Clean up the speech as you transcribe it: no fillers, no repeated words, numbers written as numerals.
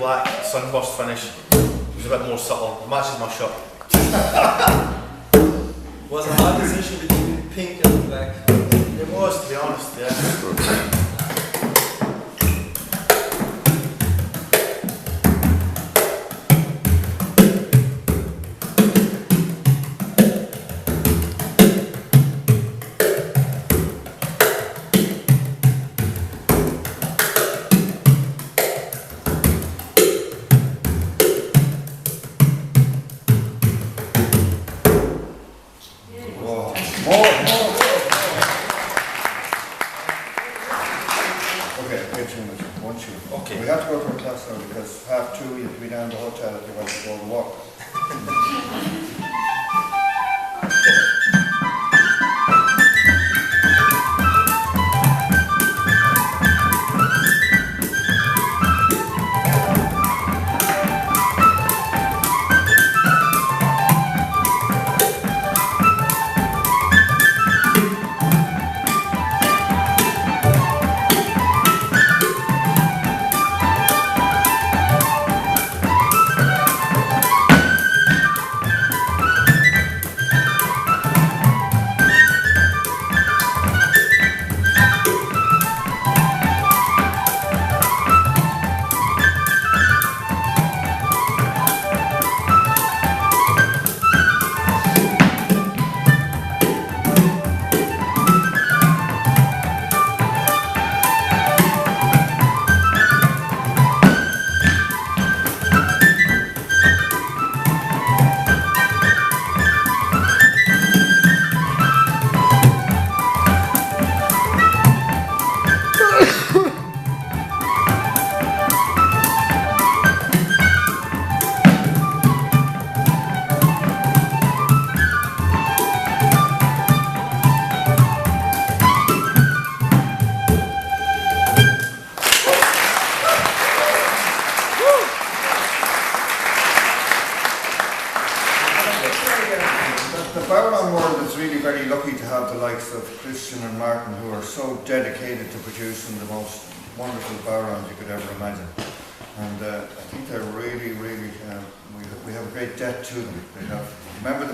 black sunburst finish. It was a bit more subtle. It matches my shirt. Was a hard decision between pink and black. It was, to be honest, yeah. We have to go to a class now because 2:30 you have to be down at the hotel if you want to go and walk. The bodhrán world is really very lucky to have the likes of Christian and Martin, who are so dedicated to producing the most wonderful bodhráns you could ever imagine. And I think they're really, we have a great debt to them. They have, remember the